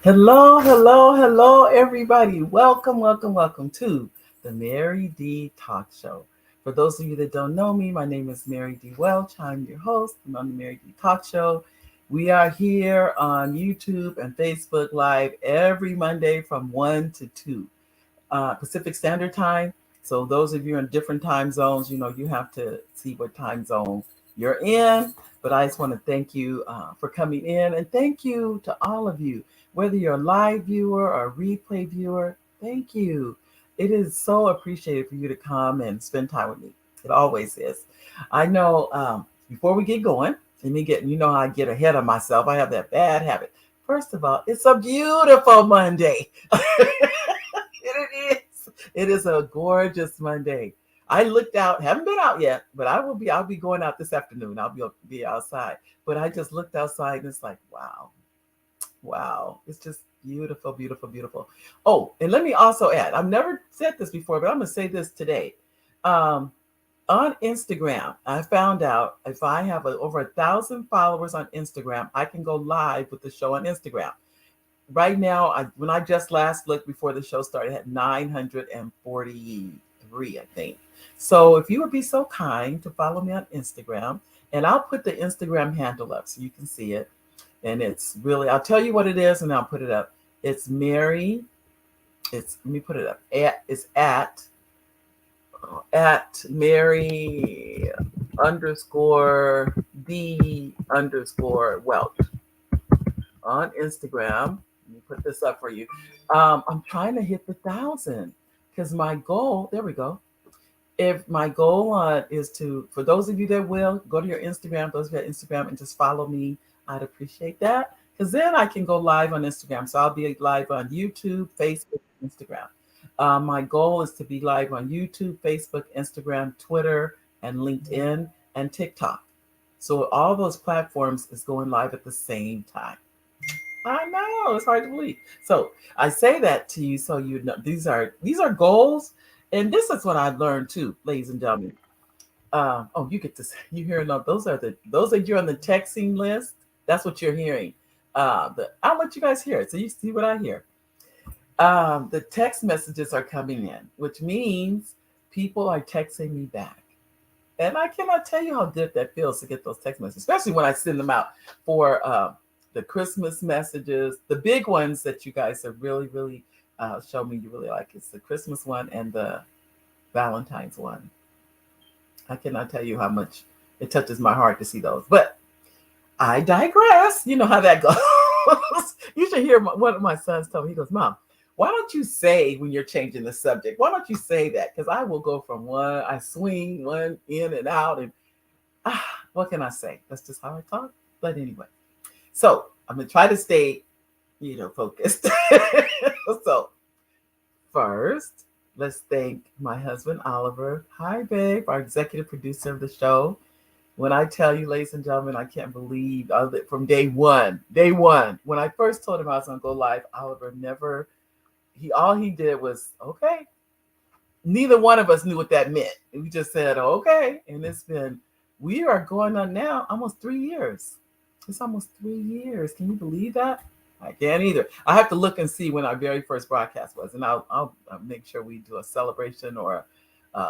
Hello, hello, hello, everybody. Welcome to the Mary D Talk Show. For those of you that don't know me, my name is Mary D Welch. I'm your host. I'm on the Mary D Talk Show. We are here on YouTube and Facebook Live every Monday from 1 to 2 Pacific Standard Time. So those of you in different time zones, you have to see what time zone you're in. But I just want to thank you for coming in, and thank you to all of you, whether you're a live viewer or a replay viewer. Thank you. It is so appreciated for you to come and spend time with me. It always is. I know. Before we get going, you know how I get ahead of myself. I have that bad habit. First of all, it's a beautiful Monday. It is. It is a gorgeous Monday. I looked out, haven't been out yet, but I'll be going out this afternoon. I'll be outside. But I just looked outside and it's like, wow. Wow. It's just beautiful, beautiful, beautiful. Oh, and let me also add, I've never said this before, but I'm gonna say this today. Um, on Instagram, I found out if I have over 1,000 followers on Instagram, I can go live with the show on Instagram. Right now, when I just last looked before the show started, I had 943, I think. So if you would be so kind to follow me on Instagram, and I'll put the Instagram handle up so you can see it. And it's really, I'll tell you what it is and I'll put it up. It's Mary, let me put it up. It's at Mary underscore D underscore Welch on Instagram. Let me put this up for you. I'm trying to hit the 1,000 because my goal, there we go. If my goal is for those of you that will, go to your Instagram, those of you at Instagram, and just follow me, I'd appreciate that. Because then I can go live on Instagram. So I'll be live on YouTube, Facebook, Instagram. My goal is to be live on YouTube, Facebook, Instagram, Twitter, and LinkedIn, and TikTok. So all those platforms is going live at the same time. I know it's hard to believe. So I say that to you so you know these are goals, and this is what I've learned too, ladies and gentlemen. You get to you hearing those are you're on the texting list. That's what you're hearing. I'll let you guys hear it so you see what I hear. The text messages are coming in, which means people are texting me back. And I cannot tell you how good that feels to get those text messages, especially when I send them out for the Christmas messages. The big ones that you guys have really, really show me you really like. It's the Christmas one and the Valentine's one. I cannot tell you how much it touches my heart to see those. But I digress. You know how that goes. You should hear one of my sons tell me, he goes, Mom, why don't you say when you're changing the subject? Why don't you say that? Because I will go from I swing one in and out. And what can I say? That's just how I talk. But anyway. So I'm going to try to stay, focused. So first, let's thank my husband, Oliver. Hi, babe, our executive producer of the show. When I tell you, ladies and gentlemen, I can't believe from day one, when I first told him I was going to go live, Oliver all he did was, okay. Neither one of us knew what that meant. We just said, okay. And we are going on now almost 3 years. It's almost 3 years. Can you believe that? I can't either. I have to look and see when our very first broadcast was, and I'll make sure we do a celebration or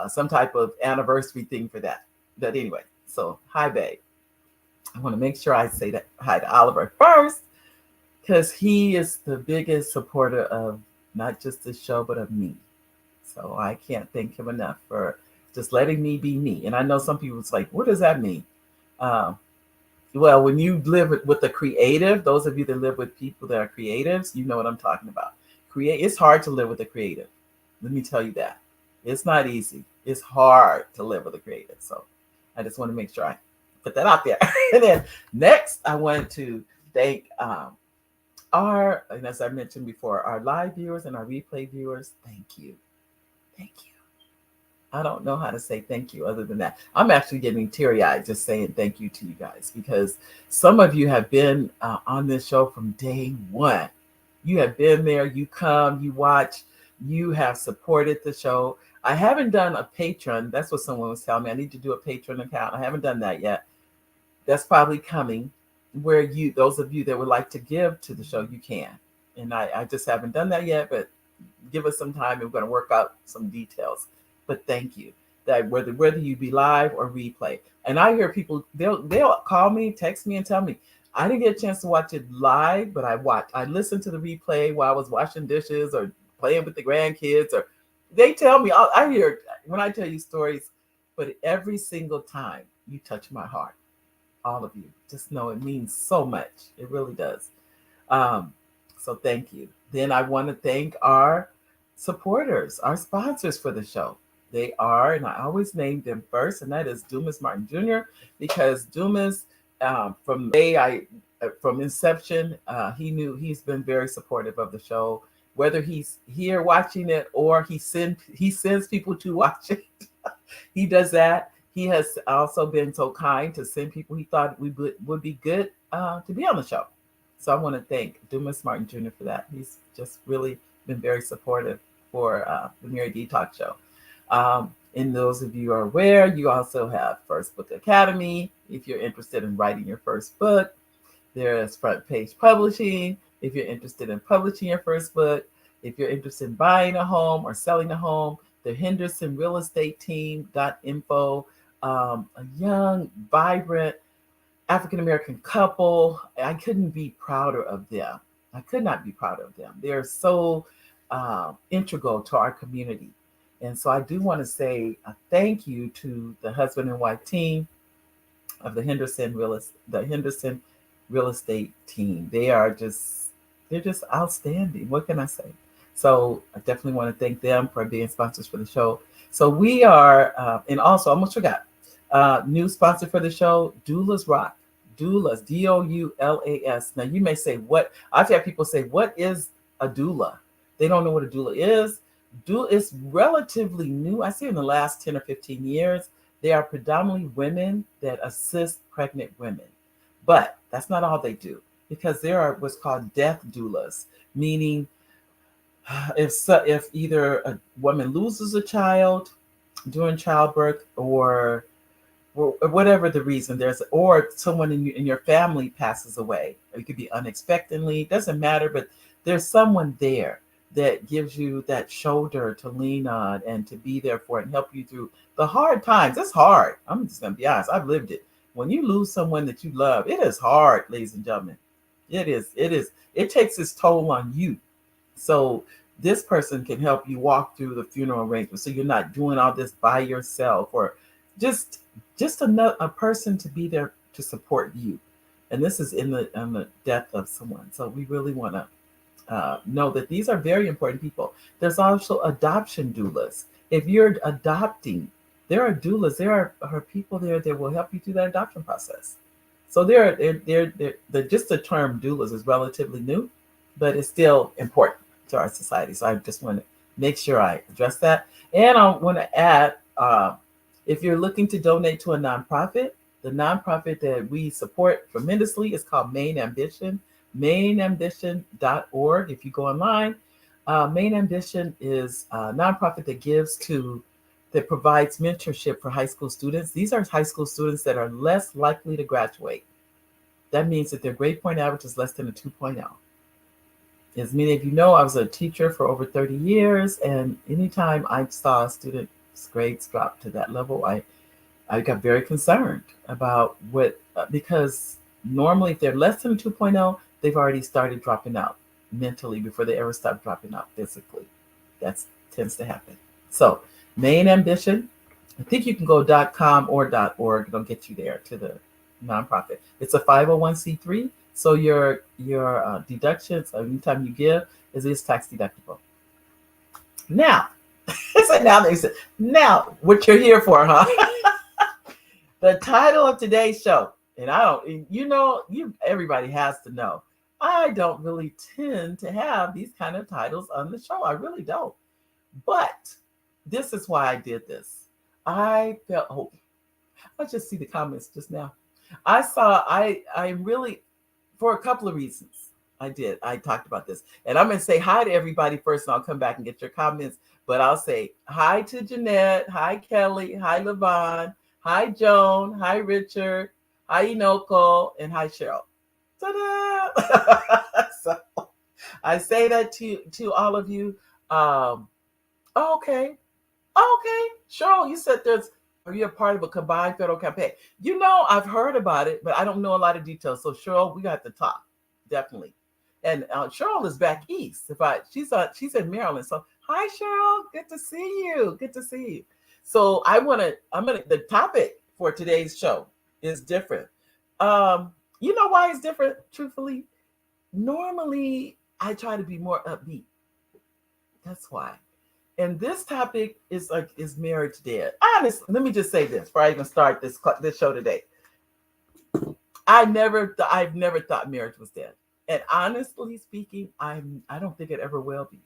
some type of anniversary thing for that. But anyway, so hi, babe. I want to make sure I say that hi to Oliver first because he is the biggest supporter of not just this show, but of me. So I can't thank him enough for just letting me be me. And I know some people it's like, what does that mean? Well, when you live with a creative, those of you that live with people that are creatives, you know what I'm talking about. It's hard to live with a creative. Let me tell you that. It's not easy. It's hard to live with a creative. So I just want to make sure I put that out there. And then next, I wanted to thank and as I mentioned before, our live viewers and our replay viewers. Thank you. Thank you. I don't know how to say thank you other than that. I'm actually getting teary-eyed just saying thank you to you guys because some of you have been on this show from day one. You have been there, you come, you watch, you have supported the show. I haven't done a Patreon. That's what someone was telling me. I need to do a Patreon account. I haven't done that yet. That's probably coming where those of you that would like to give to the show, you can. And I just haven't done that yet, but give us some time and we're going to work out some details. But thank you. That whether you be live or replay. And I hear people, they'll call me, text me, and tell me, I didn't get a chance to watch it live, but I listened to the replay while I was washing dishes or playing with the grandkids, or they tell me, I hear when I tell you stories, but every single time you touch my heart, all of you, just know it means so much. It really does. Um, so thank you. Then I want to thank our supporters, our sponsors for the show. They are, and I always name them first, and that is Dumas Martin Jr. because Dumas, from the day from inception, he's been very supportive of the show. Whether he's here watching it or he sends people to watch it, he does that. He has also been so kind to send people he thought would be good to be on the show. So I want to thank Dumas Martin Jr. for that. He's just really been very supportive for the Mary D Talk Show. And those of you who are aware, you also have First Book Academy. If you're interested in writing your first book, there's Front Page Publishing. If you're interested in publishing your first book, if you're interested in buying a home or selling a home, the Henderson Real Estate Team.info, a young, vibrant African-American couple. I couldn't be prouder of them. I could not be prouder of them. They're so integral to our community. And so I do want to say a thank you to the husband and wife team of the Henderson Real Estate Team. They're just outstanding. What can I say? So I definitely want to thank them for being sponsors for the show. So we are, and also I almost forgot, new sponsor for the show, Doulas Rock. Doulas, Doulas. Now you may say, what? I've had people say, what is a doula? They don't know what a doula is. Doula is relatively new. I see in the last 10 or 15 years, they are predominantly women that assist pregnant women. But that's not all they do, because there are what's called death doulas, meaning if either a woman loses a child during childbirth or whatever the reason, or someone in your family passes away, or it could be unexpectedly, it doesn't matter, but there's someone there that gives you that shoulder to lean on and to be there for it and help you through the hard times. It's hard. I'm just gonna be honest. I've lived it. When you lose someone that you love, it is hard, ladies and gentlemen. It is. It takes its toll on you. So this person can help you walk through the funeral arrangement, so you're not doing all this by yourself, or just a person to be there to support you. And this is in the death of someone. So we really want to know that these are very important people. There's also adoption doulas. If you're adopting, there are doulas. There are people there that will help you through that adoption process. So they're just the term doulas is relatively new, but it's still important to our society. So I just want to make sure I address that. And I want to add, if you're looking to donate to a nonprofit, the nonprofit that we support tremendously is called Main Ambition, mainambition.org. If you go online, Main Ambition is a nonprofit that provides mentorship for high school students. These are high school students that are less likely to graduate. That means that their grade point average is less than a 2.0. As many of you know, I was a teacher for over 30 years, and anytime I saw a student's grades drop to that level, I got very concerned about because normally if they're less than a 2.0, they've already started dropping out mentally before they ever stop dropping out physically. That tends to happen. So Main Ambition, I think you can go .com or .org. It'll get you there to the nonprofit. It's a 501c3, so your deductions anytime you give is tax deductible. Now, now what you're here for, huh? The title of today's show, and everybody has to know, I don't really tend to have these kind of titles on the show. I really don't. But this is why I did this. I felt, let's just see the comments just now. I really, for a couple of reasons, I talked about this. And I'm going to say hi to everybody first, and I'll come back and get your comments. But I'll say hi to Jeanette, hi Kelly, hi Levon, hi Joan, hi Richard, hi Inoko, and hi Cheryl. Ta-da! So I say that to all of you. Okay. Okay. Cheryl, you said are you a part of a combined federal campaign? I've heard about it, but I don't know a lot of details. So Cheryl, we got to talk. Definitely. And Cheryl is back east. She's in Maryland. So hi Cheryl, good to see you. Good to see you. So the topic for today's show is different. You know why it's different, truthfully? Normally I try to be more upbeat. That's why. And this topic is marriage dead? Honestly, let me just say this before I even start this show today. I've never thought marriage was dead. And honestly speaking, I don't think it ever will be.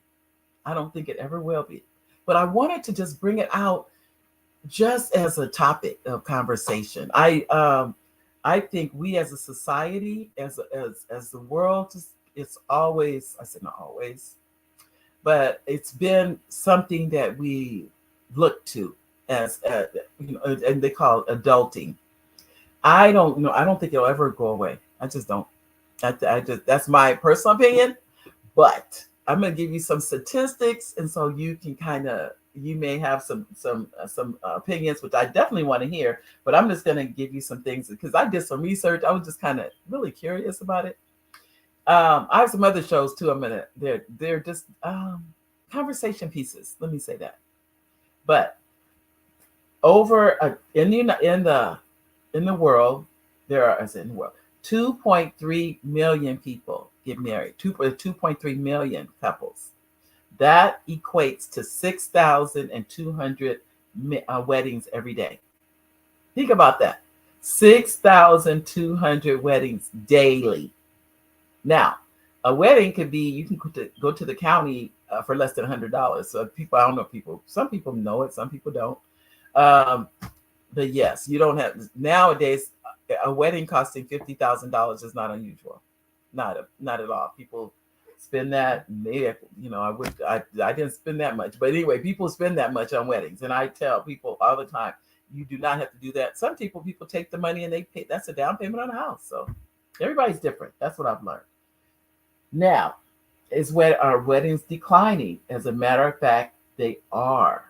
I don't think it ever will be. But I wanted to just bring it out just as a topic of conversation. I think we as a society, as the world, it's always, I said not always, but it's been something that we look to as and they call it adulting. I don't know. I don't think it'll ever go away. I just don't. I just that's my personal opinion. But I'm going to give you some statistics, and so you can you may have some opinions, which I definitely want to hear. But I'm just going to give you some things because I did some research. I was just kind of really curious about it. I have some other shows too. They're just conversation pieces. Let me say that. But over in the world, there are, as in the world, 2.3 million people get married. 2.3 million couples. That equates to 6,200 weddings every day. Think about that. 6,200 weddings daily. Now, a wedding could be, you can go to the county for less than $100. So I don't know some people know it, some people don't. But yes, you don't have, nowadays, a wedding costing $50,000 is not unusual. Not at all. People spend that. Maybe, I didn't spend that much. But anyway, people spend that much on weddings. And I tell people all the time, you do not have to do that. Some people take the money and they pay, that's a down payment on a house. So everybody's different. That's what I've learned. Now, are weddings declining? As a matter of fact, they are.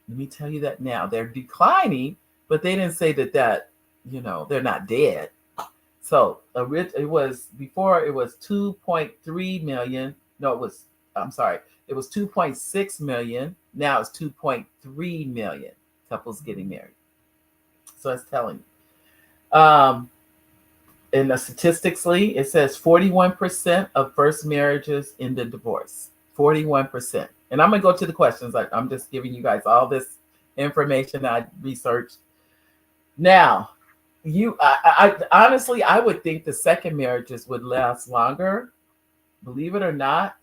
Let me tell you that now. They're declining, but they didn't say that they're not dead. So it was 2.3 million. No, it was 2.6 million. Now it's 2.3 million couples getting married. So it's telling you. And statistically, it says 41% of first marriages end in divorce. 41%. And I'm going to go to the questions. I'm just giving you guys all this information I researched. Now, I honestly, I would think the second marriages would last longer. Believe it or not,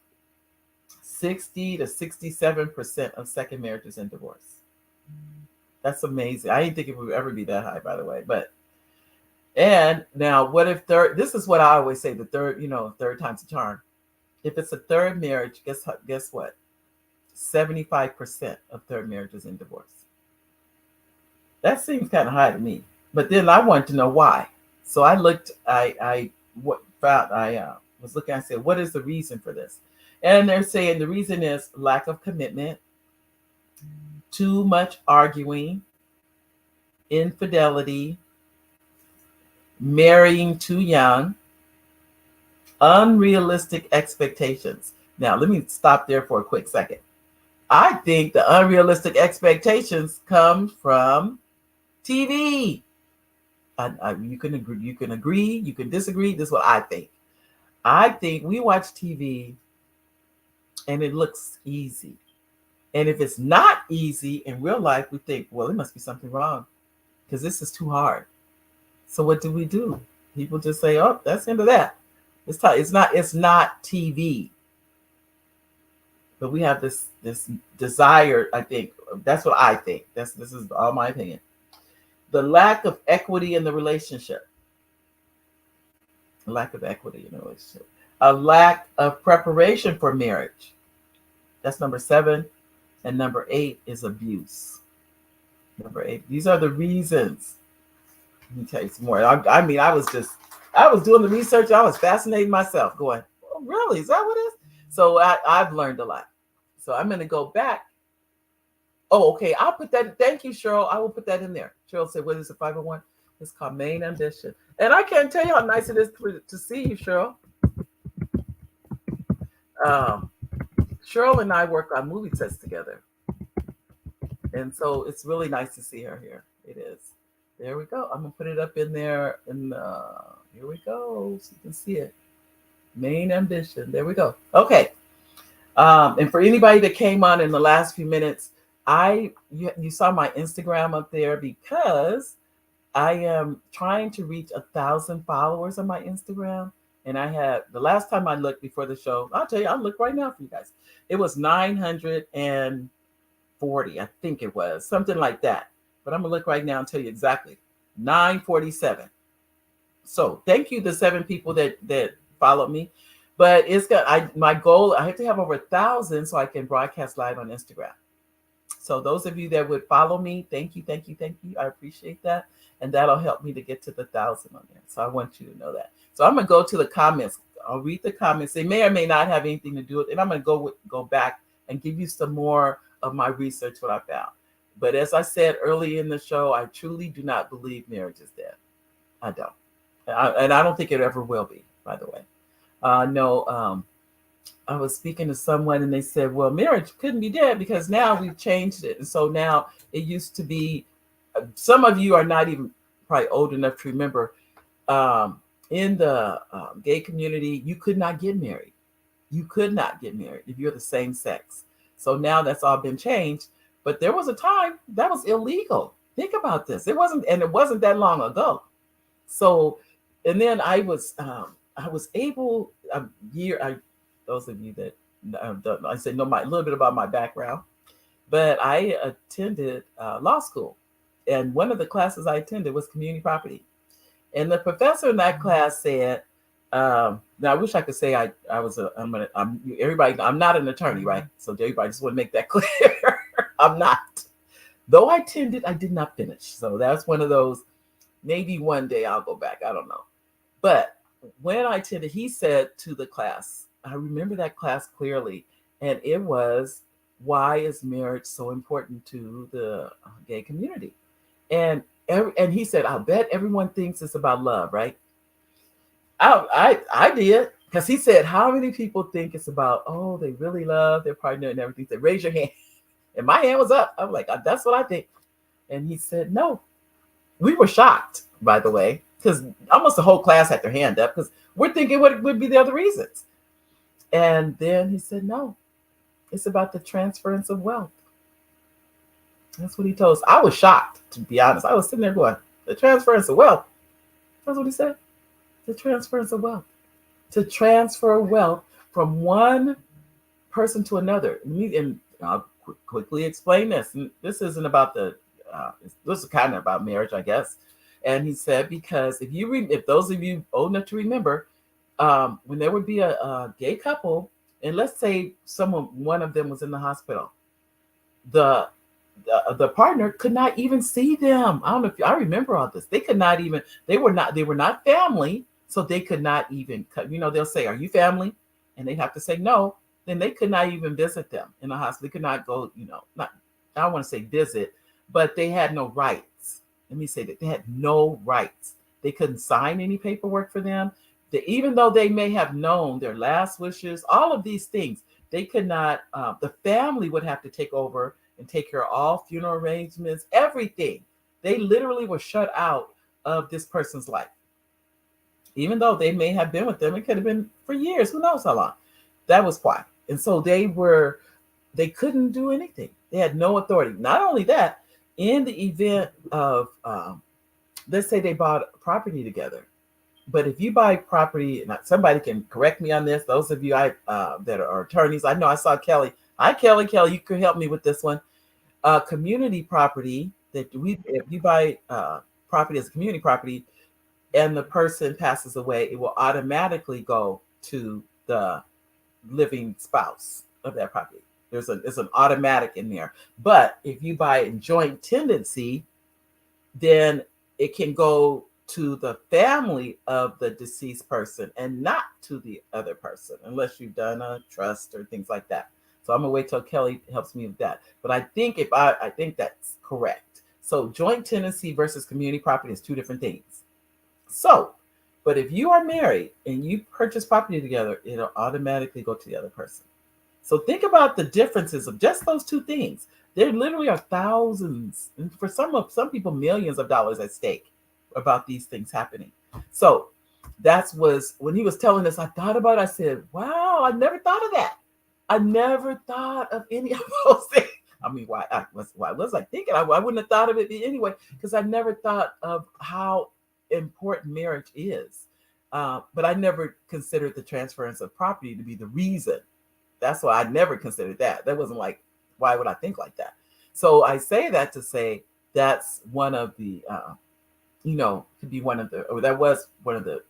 60 to 67% of second marriages end divorce. That's amazing. I didn't think it would ever be that high, by the way. And now, what if this is what I always say, the third time's a charm. If it's a third marriage, guess what? 75% of third marriages in divorce. That seems kind of high to me. But then I wanted to know why. So I looked, I was looking, I said, what is the reason for this? And they're saying the reason is lack of commitment, too much arguing, infidelity, marrying too young, unrealistic expectations. Now, let me stop there for a quick second. I think the unrealistic expectations come from TV. You can agree, you can disagree. This is what I think. I think we watch TV and it looks easy. And if it's not easy in real life, we think, well, there must be something wrong because this is too hard. So what do? People just say, oh, that's the end of that. It's not TV. But we have this desire, I think. That's what I think. This is all my opinion. The lack of equity in the relationship. A lack of equity in the relationship. A lack of preparation for marriage. That's number 7. And number 8 is abuse. Number 8. These are the reasons. Let me tell you some more. I was doing the research. I was fascinating myself going, oh, really? Is that what it is? So I've learned a lot. So I'm going to go back. Oh, okay. I'll put that. Thank you, Cheryl. I will put that in there. Cheryl said, what is a 501? It's called Main Ambition. And I can't tell you how nice it is to see you, Cheryl. Um, Cheryl and I work on movie sets together. And so it's really nice to see her here. It is. There we go. I'm going to put it up in there. And here we go. So you can see it. Main Ambition. There we go. Okay. And for anybody that came on in the last few minutes, you saw my Instagram up there because I am trying to reach 1,000 followers on my Instagram. And I had, the last time I looked before the show, I'll tell you, I'll look right now for you guys. It was 940, I think it was, something like that. But I'm going to look right now and tell you exactly. 947. So thank you, the 7 people that followed me. But it's got my goal, I have to have over 1,000 so I can broadcast live on Instagram. So those of you that would follow me, thank you. I appreciate that. And that'll help me to get to the 1,000 on there. So I want you to know that. So I'm going to go to the comments. I'll read the comments. They may or may not have anything to do with it. And I'm going to go back and give you some more of my research, what I found. But as I said early in the show, I truly do not believe marriage is dead. I don't. And I don't think it ever will be, by the way. No, I was speaking to someone and they said, well, marriage couldn't be dead because now we've changed it. And so now it used to be, some of you are not even probably old enough to remember, in the gay community, you could not get married. You could not get married if you're the same sex. So now that's all been changed. But there was a time that was illegal. Think about this. It wasn't that long ago. So, and then I was able those of you that don't know, I said know a little bit about my background, but I attended law school, and one of the classes I attended was community property, and the professor in that class said, now I wish I could say I'm not an attorney, right? So everybody just want to make that clear. I'm not. Though I attended, I did not finish. So that's one of those. Maybe one day I'll go back. I don't know. But when I attended, he said to the class, I remember that class clearly, and it was, why is marriage so important to the gay community? And he said, I bet everyone thinks it's about love, right? I did, because he said, how many people think it's about, oh, they really love their partner and everything? They raise your hand. And my hand was up. I'm like, that's what I think. And he said, no. We were shocked, by the way, because almost the whole class had their hand up because we're thinking what would be the other reasons. And then he said, no, it's about the transference of wealth. That's what he told us. I was shocked, to be honest. I was sitting there going, the transference of wealth. That's what he said. The transference of wealth. To transfer wealth from one person to another. And I'll quickly explain this. And this isn't about this is kind of about marriage, I guess. And he said, because if those of you old enough to remember, when there would be a gay couple, and let's say one of them was in the hospital, the partner could not even see them. I don't know if I remember all this. They could not even. They were not family, so they could not even. They'll say, "Are you family?" And they have to say no. Then they could not even visit them in the hospital. They could not go. I don't want to say visit, but they had no rights. Let me say that they had no rights. They couldn't sign any paperwork for them. Even though they may have known their last wishes, all of these things, they could not, the family would have to take over and take care of all funeral arrangements, everything. They literally were shut out of this person's life. Even though they may have been with them, it could have been for years, who knows how long. That was why. And so they couldn't do anything. They had no authority. Not only that, in the event of, let's say they bought property together. But if you buy property, and somebody can correct me on this, those of you that are attorneys, I know I saw Kelly. Hi, Kelly. Kelly, you could help me with this one. Community property, if you buy property as a community property and the person passes away, it will automatically go to the living spouse of that property. There's an automatic in there. But if you buy in joint tenancy, then it can go to the family of the deceased person and not to the other person unless you've done a trust or things like that. So I'm gonna wait till Kelly helps me with that. But I think I think that's correct. So joint tenancy versus community property is two different things. So, but if you are married and you purchase property together, it'll automatically go to the other person. So think about the differences of just those two things. There literally are thousands, and for some people, millions of dollars at stake about these things happening. So that was when he was telling us. I thought about it. I said, "Wow, I never thought of that. I never thought of any of those things." I mean, why was I thinking? I wouldn't have thought of it anyway because I never thought of how important marriage is. But I never considered the transference of property to be the reason. That's why I never considered that. That wasn't like, why would I think like that? So I say that to say that's one of the, could be one of the, or that was one of the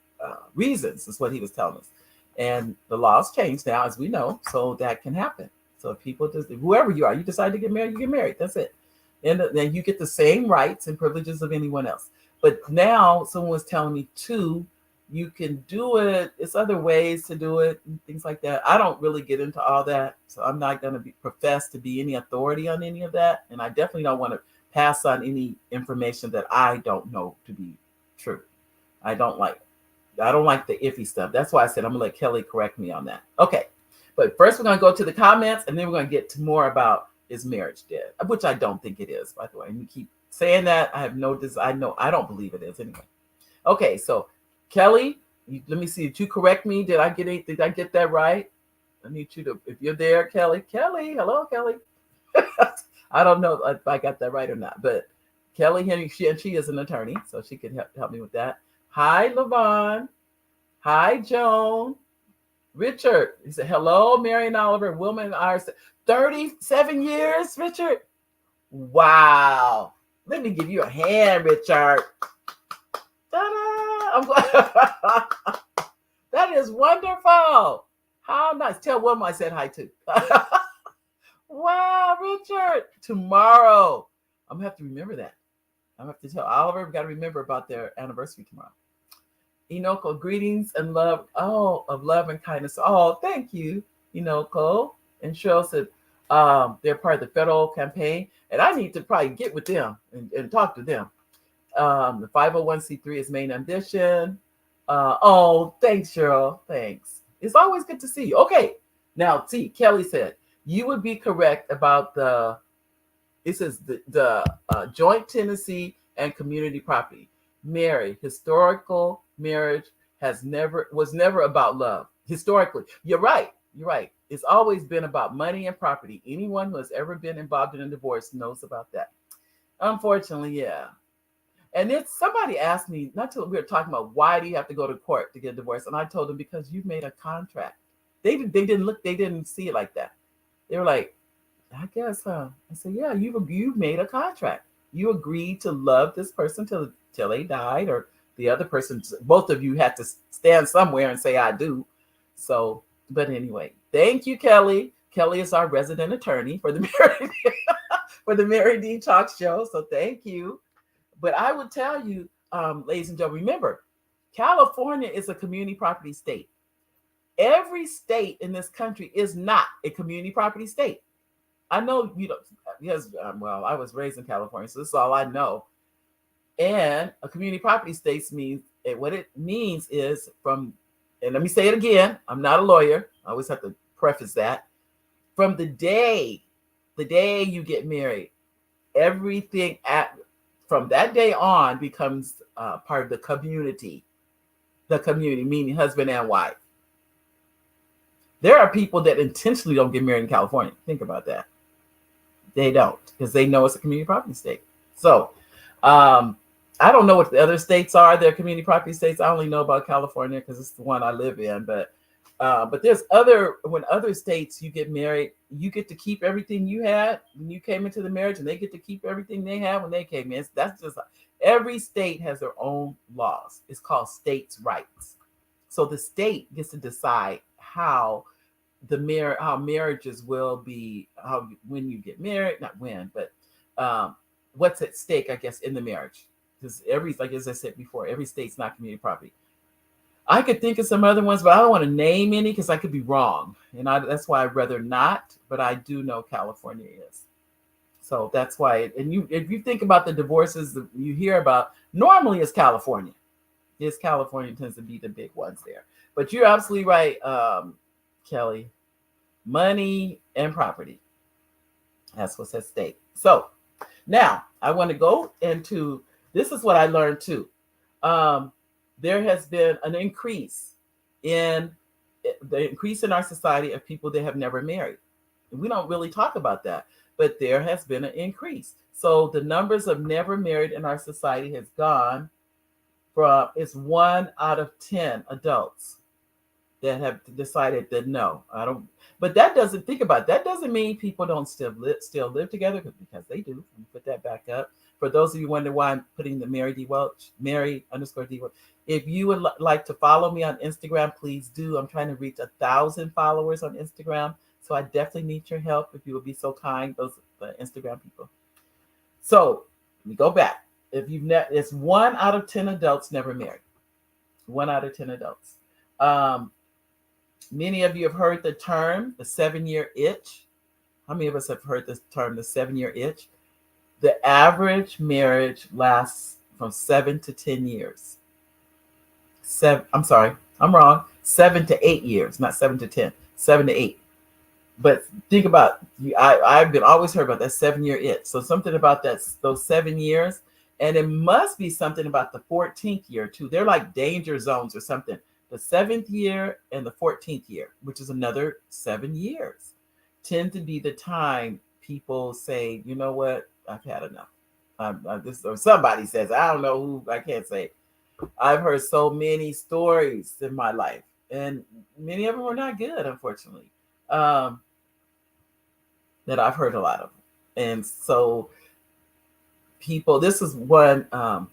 reasons, is what he was telling us. And the laws change now, as we know, so that can happen. So if people just, whoever you are, you decide to get married, you get married. That's it. And then you get the same rights and privileges of anyone else. But now someone was telling me too, you can do it. It's other ways to do it and things like that. I don't really get into all that. So I'm not going to be professed to be any authority on any of that. And I definitely don't want to pass on any information that I don't know to be true. I don't like the iffy stuff. That's why I said I'm going to let Kelly correct me on that. Okay. But first we're going to go to the comments and then we're going to get to more about, is marriage dead? Which I don't think it is, by the way. And you keep saying that. I have no desire. I don't believe it is anyway. Okay. So Kelly, let me see. Did you correct me? Did I get that right? I need you to, if you're there, Kelly, hello, Kelly. I don't know if I got that right or not, but Kelly Henry, she is an attorney, so she can help me with that. Hi, Levon. Hi, Joan. Richard, he said, hello, Marion Oliver, Wilma and Iris. 37 years, Richard. Wow. Let me give you a hand, Richard. Ta-da! I'm glad. That is wonderful. How nice. Tell Wilma I said hi too. Wow, Richard. Tomorrow. I'm going to have to remember that. I'm going to have to tell Oliver, we've got to remember about their anniversary tomorrow. Inoko, greetings and love. Oh, of love and kindness. Oh, thank you, Inoko. And Cheryl said they're part of the federal campaign. And I need to probably get with them and talk to them. The 501c3 is main ambition. Oh, thanks, Cheryl. Thanks. It's always good to see you. Okay. Now, see, Kelly said, you would be correct about it says the joint tenancy and community property. Historical marriage was never about love. Historically, you're right. It's always been about money and property. Anyone who has ever been involved in a divorce knows about that. Unfortunately, yeah. And somebody asked me, we were talking about why do you have to go to court to get a divorce? And I told them, because you made a contract. They didn't see it like that. They were like, I guess, huh? I said, yeah, you made a contract. You agreed to love this person till they died, or the other person, both of you had to stand somewhere and say, I do. So, but anyway, thank you, Kelly. Kelly is our resident attorney for the Mary D Talk Show. So thank you. But I would tell you, ladies and gentlemen, remember, California is a community property state. Every state in this country is not a community property state. I know you don't, yes, well, I was raised in California, so this is all I know. And a community property state means, what it means is and let me say it again, I'm not a lawyer. I always have to preface that. From the day you get married, everything from that day on becomes part of the community. The community, meaning husband and wife. There are people that intentionally don't get married in California. Think about that. They don't, because they know it's a community property state. So I don't know what the other states are. They're community property states. I only know about California because it's the one I live in. But there's when other states you get married, you get to keep everything you had when you came into the marriage, and they get to keep everything they had when they came in. That's just, every state has their own laws. It's called states' rights. So the state gets to decide how marriages will be, when you get married, not when, but what's at stake, I guess, in the marriage. Because like as I said before, every state's not community property. I could think of some other ones, but I don't want to name any because I could be wrong. And that's why I'd rather not. But I do know California is. So that's why. And if you think about the divorces that you hear about, normally it's California. Yes, California tends to be the big ones there. But you're absolutely right, Kelly. Money and property. That's what's at stake. So now I want to go into this is what I learned too. Um, there has been an increase in the increase in our society of people that have never married. We don't really talk about that, but there has been an increase. So the numbers of never married in our society has gone from it's 1 out of 10 adults that have decided that no, I don't. But that doesn't think about it. That doesn't mean people don't still live together because they do. Let me put that back up. For those of you wonder why I'm putting the Mary D. Welch, Mary_D. Welch. If you would like to follow me on Instagram, please do. I'm trying to reach 1,000 followers on Instagram, so I definitely need your help. If you would be so kind, those Instagram people. So let me go back. If you've it's 1 out of 10 adults never married. 1 out of 10 adults. Many of you have heard the term, the 7-year itch. How many of us have heard this term, the 7-year itch? The average marriage lasts from 7 to 10 years. I'm sorry, I'm wrong. 7 to 8 years, not 7 to 10, 7 to 8. But think about, I've been always heard about that 7-year itch. So something about those 7 years, and it must be something about the 14th year too. They're like danger zones or something. The 7th year and the 14th year, which is another 7 years, tend to be the time people say, you know what, I've had enough. Or somebody says, I don't know who, I can't say. I've heard so many stories in my life, and many of them are not good, unfortunately, that I've heard a lot of. And so people, this is one, let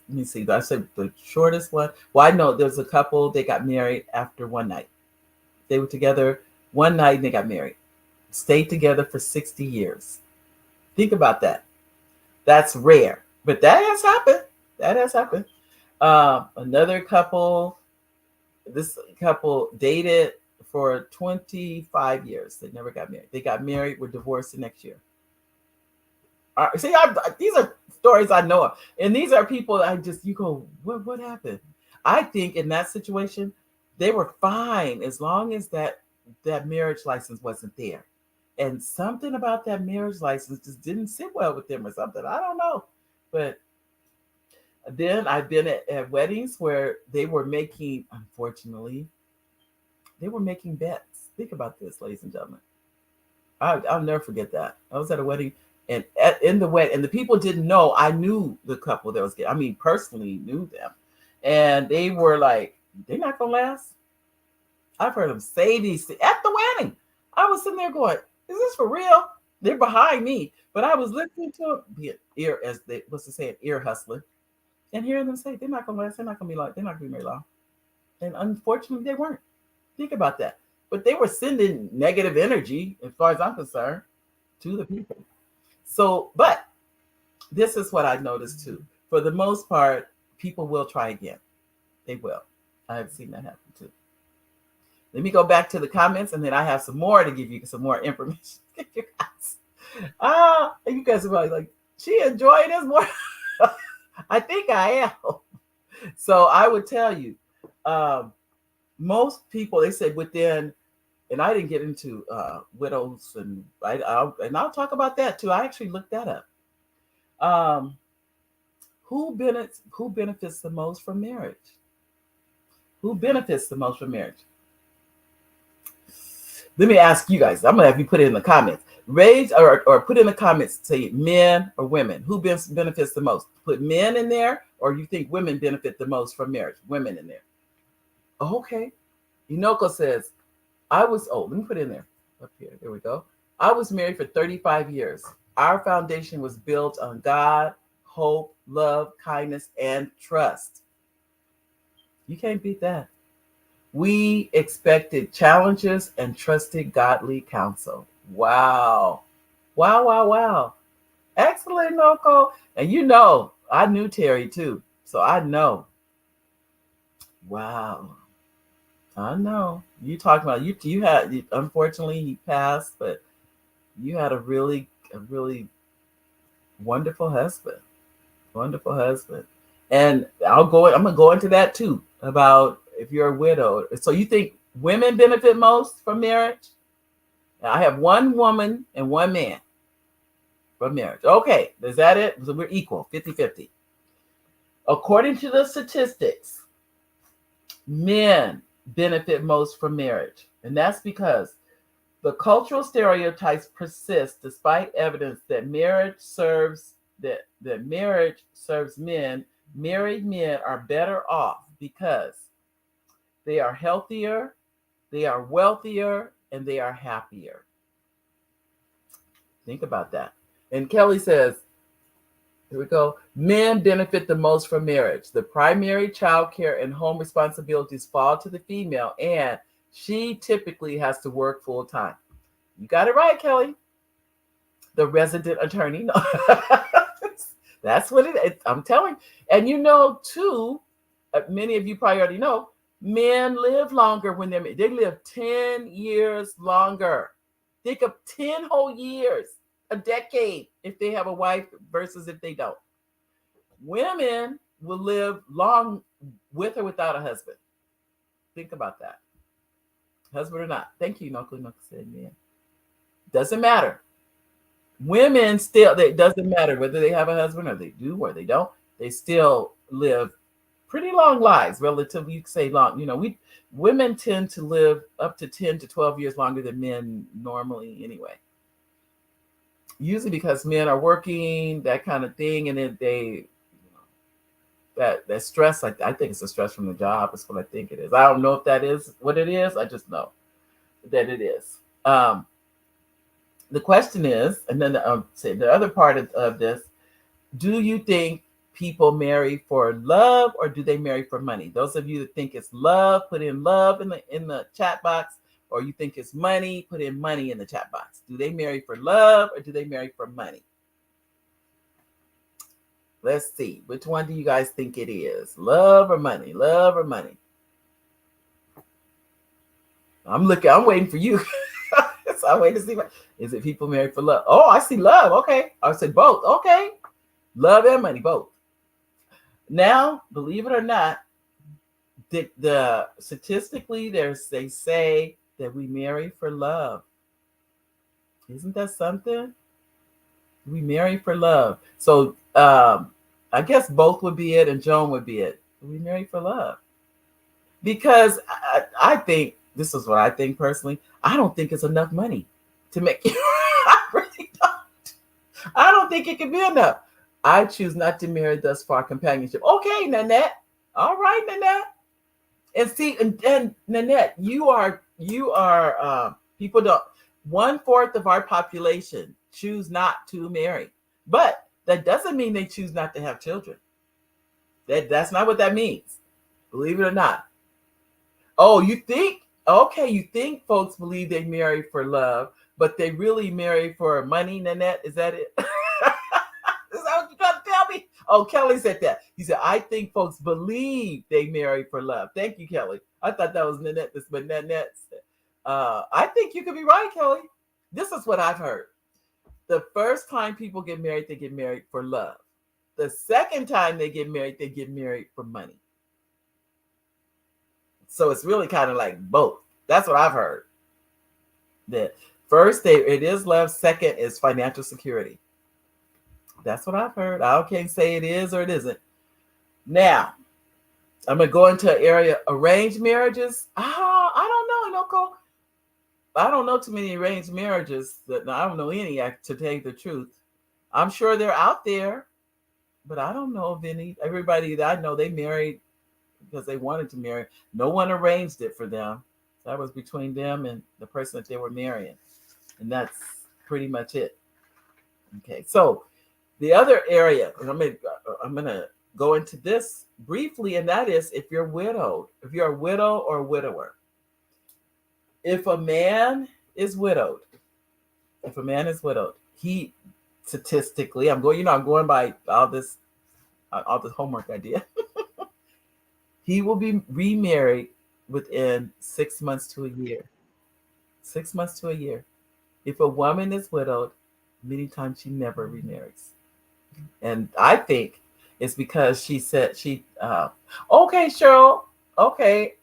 me see. I said the shortest one. Well, I know there's a couple, they got married after one night. They were together one night and they got married. Stayed together for 60 years. Think about that. That's rare, but that has happened. That has happened. Another couple, this couple dated for 25 years. They never got married. They got married, were divorced the next year. See, these are stories I know of, and these are people I just you go, what happened? I think in that situation, they were fine as long as that marriage license wasn't there, and something about that marriage license just didn't sit well with them or something. I don't know, but then I've been at weddings where they were making, unfortunately, they were making bets. Think about this, ladies and gentlemen. I'll never forget that. I was at a wedding, and in the wedding, and the people didn't know. I knew the couple that was getting. I mean, personally knew them, and they were like, "They're not gonna last." I've heard them say these at the wedding. I was sitting there going, "Is this for real?" They're behind me, but I was listening to it, ear as they what's to say, ear hustling, and hearing them say, "They're not gonna last. They're not gonna be like. They're not gonna be very long." And unfortunately, they weren't. Think about that. But they were sending negative energy, as far as I'm concerned, to the people. So, but this is what I noticed too. For the most part, people will try again. They will. I have seen that happen too. Let me go back to the comments, and then I have some more to give you, some more information. You guys, you guys are probably like, she enjoying this more. I think I am. So I would tell you, most people, they said within, and I didn't get into widows, and I'll talk about that too. I actually looked that up. Who benefits the most from marriage? Who benefits the most from marriage? Let me ask you guys. I'm gonna have you put it in the comments. Raise or put in the comments, say men or women. Who benefits the most? Put men in there, or you think women benefit the most from marriage? Women in there. Okay. Inoko says, let me put it in there. Up here. There we go. I was married for 35 years. Our foundation was built on God, hope, love, kindness, and trust. You can't beat that. We expected challenges and trusted godly counsel. Wow. Wow, wow, wow. Excellent, Noko. And you know, I knew Terry too. So I know. Wow. I know. You talking about you had unfortunately he passed, but you had a really wonderful husband. Wonderful husband. And I'm gonna go into that too about if you're a widow. So you think women benefit most from marriage? Now, I have one woman and one man from marriage. Okay, is that it? So we're equal, 50-50. According to the statistics, men benefit most from marriage. And that's because the cultural stereotypes persist despite evidence that marriage serves men. Married men are better off because they are healthier, they are wealthier, and they are happier. Think about that. And Kelly says, here we go. Men benefit the most from marriage. The primary child care and home responsibilities fall to the female, and she typically has to work full time. You got it right, Kelly. The resident attorney. No. That's what it is. I'm telling. And too, many of you probably already know, men live longer when they live 10 years longer. Think of 10 whole years, a decade, if they have a wife versus if they don't. Women will live long with or without a husband. Think about that. Husband or not. Thank you, Knuckle said, man. Doesn't matter. Women still, it doesn't matter whether they have a husband or they do or they don't, they still live pretty long lives, relatively, you could say long. Women tend to live up to 10 to 12 years longer than men normally anyway. Usually because men are working, that kind of thing, and then that stress, I think it's a stress from the job, is what I think it is. I don't know if that is what it is. I just know that it is. The question is, and then say the other part of this, do you think people marry for love or do they marry for money? Those of you that think it's love, put in love in the chat box, or you think it's money, put in money in the chat box. Do they marry for love or do they marry for money? Let's see. Which one do you guys think it is? Love or money? Love or money? I'm waiting for you. So I'm waiting to see is it people married for love? Oh, I see love. Okay. I said both. Okay. Love and money, both. Now, believe it or not, the statistically they say that we marry for love. Isn't that something? We marry for love. So I guess both would be it and Joan would be it. We marry for love. Because I think, this is what I think personally, I don't think it's enough money to make it. I really don't. I don't think it can be enough. I choose not to marry thus far companionship. Okay, Nanette. All right, Nanette. And see, and Nanette, you are people don't, 1/4 of our population choose not to marry. But that doesn't mean they choose not to have children. That's not what that means. Believe it or not. Oh, you think? Okay, you think folks believe they marry for love, but they really marry for money, Nanette? Is that it? Is that what you're trying to tell me? Oh, Kelly said that. He said, I think folks believe they marry for love. Thank you, Kelly. I thought that was Nanette, but Nanette said, I think you could be right, Kelly. This is what I've heard. The first time people get married, they get married for love. The second time they get married for money. So it's really kind of like both. That's what I've heard. That first it is love, second is financial security. That's what I've heard. I can't say it is or it isn't. Now, I'm gonna go into an area, arranged marriages. I don't know, Inoko. I don't know too many arranged marriages. I don't know any, to tell you the truth. I'm sure they're out there, but I don't know of any. Everybody that I know, they married because they wanted to marry. No one arranged it for them. That was between them and the person that they were marrying. And that's pretty much it. Okay, so the other area, and I'm gonna go into this briefly, and that is if you're widowed, if you're a widow or a widower. If a man is widowed, he statistically, I'm going by all this homework I did. He will be remarried within 6 months to a year. 6 months to a year. If a woman is widowed, many times she never remarries. And I think it's because she said okay, Cheryl. Okay.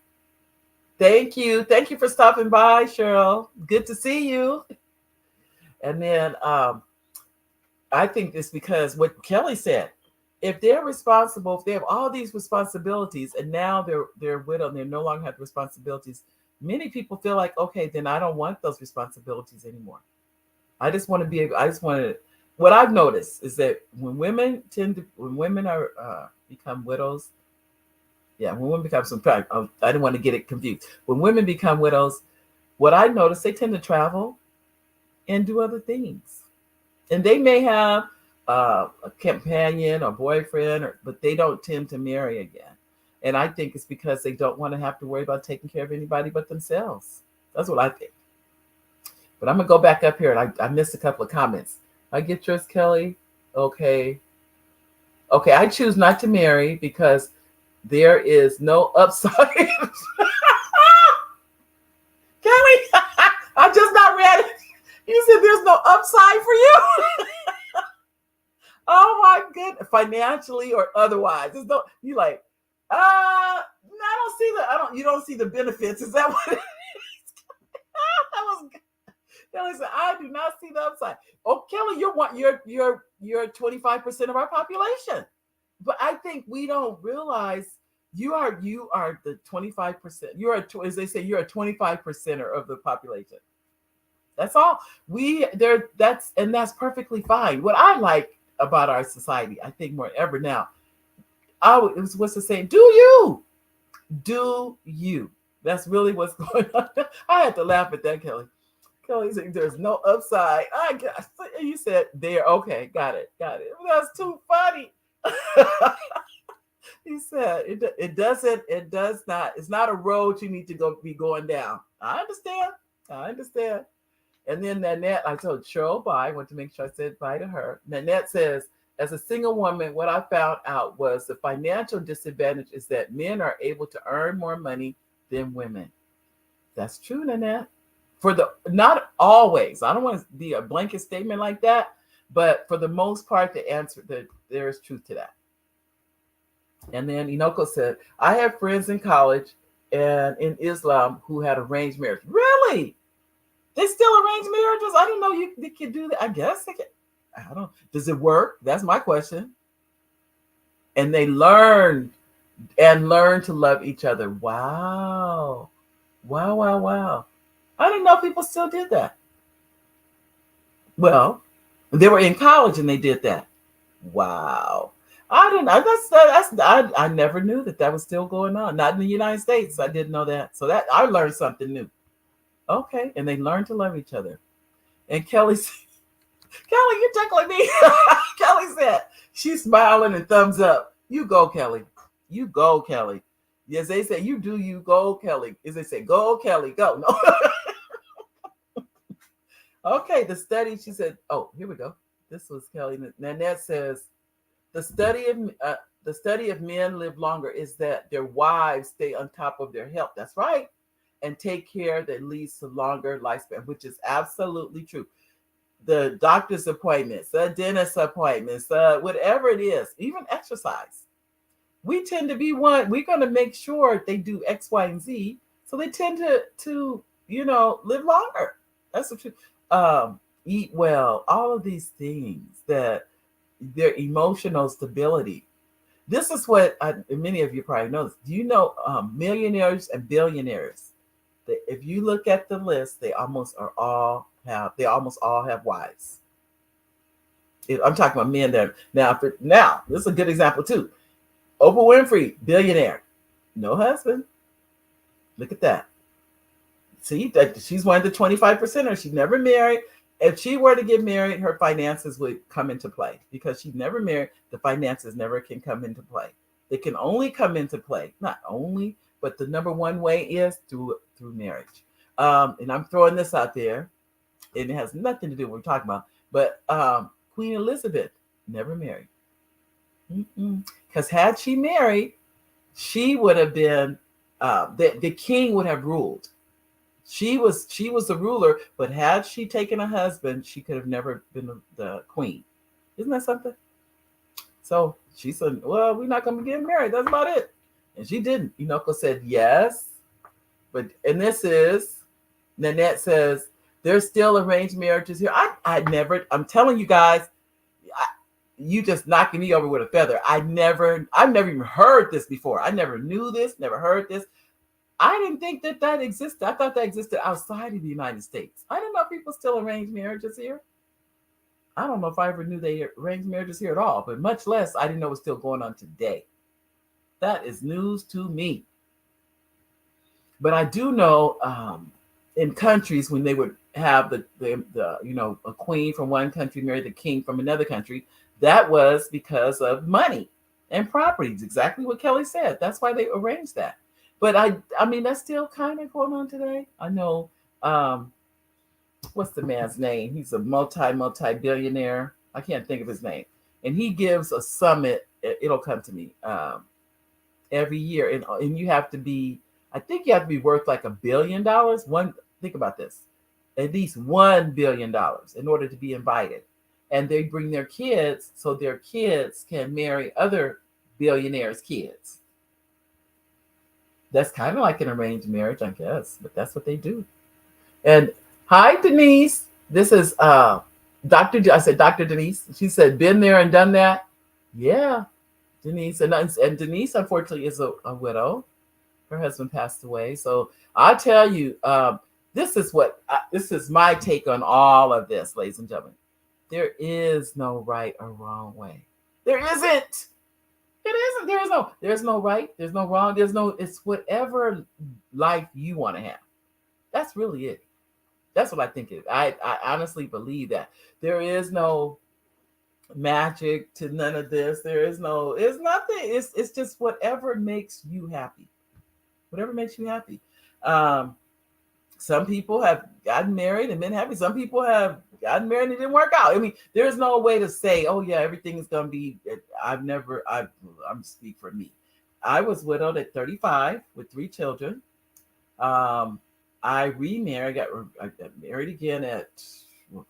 Thank you for stopping by, Cheryl. Good to see you. And then I think it's because what Kelly said, if they're responsible, if they have all these responsibilities and now they're widowed and they no longer have responsibilities, many people feel like, okay, then I don't want those responsibilities anymore. I just want to be able, I just want to, what I've noticed is that when women are become widows, when women become I didn't want to get it confused. When women become widows, what I noticed, they tend to travel and do other things. And they may have a companion or boyfriend, but they don't tend to marry again. And I think it's because they don't want to have to worry about taking care of anybody but themselves. That's what I think. But I'm going to go back up here, and I missed a couple of comments. I get yours, Kelly. Okay. Okay, I choose not to marry because there is no upside. Kelly, I just not read it. You said there's no upside for you. Oh my goodness, financially or otherwise. There's no, you like, I don't see you don't see the benefits. Is that what it is? That was good. Kelly said, I do not see the upside. Oh, Kelly, you're 25% of our population. But I think we don't realize you are the 25%. As they say, you're a 25%er of the population. That's all. That's perfectly fine. What I like about our society, I think more ever now, it was to say, do you? That's really what's going on. I had to laugh at that, Kelly. Kelly said, "There's no upside." I guess you said there. Okay, got it. That's too funny. He said it does not. It's not a road you need to be going down. I understand. And then Nanette, I told Cheryl bye. I want to make sure I said bye to her. Nanette says, as a single woman, what I found out was the financial disadvantage is that men are able to earn more money than women. That's true, Nanette. Not always. I don't want to be a blanket statement like that, but for the most part, there is truth to that. And then Inoko said, I have friends in college and in Islam who had arranged marriage. Really? They still arrange marriages? I didn't know they could do that. I guess they can. I don't know. Does it work? That's my question. And they learn to love each other. Wow. I didn't know people still did that. Well, they were in college and they did that. Wow. I didn't know. I never knew that was still going on. Not in the United States. I didn't know that. So that I learned something new. Okay, and they learn to love each other. And Kelly, you're tickling me. Kelly said, she's smiling and thumbs up. You go, Kelly. You go, Kelly. Yes, they say, you do, you go, Kelly. As they say, go, Kelly, go. No. Okay, the study, she said, oh, here we go. This was Kelly. Nanette says, the study of men live longer is that their wives stay on top of their health. That's right. And take care that leads to longer lifespan, which is absolutely true. The doctor's appointments, the dentist appointments, whatever it is, even exercise. We tend to be we're going to make sure they do X, Y, and Z. So they tend to live longer. That's the truth. Eat well, all of these things, that their emotional stability. This is what many of you probably know. Do you know millionaires and billionaires? If you look at the list, they almost all have wives. I'm talking about men there. Now, this is a good example too. Oprah Winfrey, billionaire, no husband. Look at that. See, she's one of the 25%ers. She never married. If she were to get married, her finances would come into play because she's never married. The finances never can come into play. They can only come into play, not only, but the number one way is through marriage. And I'm throwing this out there, and it has nothing to do with what we're talking about. But Queen Elizabeth never married. Because had she married, she would have been the king would have ruled. She was the ruler, but had she taken a husband, she could have never been the queen. Isn't that something? So she said, "Well, we're not going to get married. That's about it." And she didn't. Inoko said yes, but and this is Nanette says there's still arranged marriages here. I never. I'm telling you guys, you just knocking me over with a feather. I've never even heard this before. I never knew this. Never heard this. I didn't think that existed. I thought that existed outside of the United States. I didn't know people still arrange marriages here. I don't know if I ever knew they arranged marriages here at all, but much less I didn't know it was still going on today. That is news to me. But I do know in countries when they would have the a queen from one country marry the king from another country, that was because of money and properties. Exactly what Kelly said. That's why they arranged that. But I mean that's still kind of going on today. I know what's the man's name? He's a multi billionaire. I can't think of his name. And he gives a summit. It'll come to me every year, and you have to be. I think you have to be worth like $1 billion. Think about this, at least $1 billion in order to be invited. And they bring their kids so their kids can marry other billionaires' kids. That's kind of like an arranged marriage, I guess, but that's what they do. And hi, Denise. This is Dr. I said Dr. Denise. She said, been there and done that. Yeah, Denise. And Denise, unfortunately, is a widow. Her husband passed away. So I tell you, this is my take on all of this, ladies and gentlemen. There is no right or wrong way. There isn't. It isn't. There's no right. There's no wrong. It's whatever life you want to have. That's really it. That's what I think it is. I honestly believe that. There is no magic to none of this. It's nothing. It's just whatever makes you happy. Whatever makes you happy. Some people have gotten married and been happy. Some people have gotten married and it didn't work out. I mean, there's no way to say, oh yeah, everything is going to be, I'm speak for me. I was widowed at 35 with 3 children. I remarried, I got married again at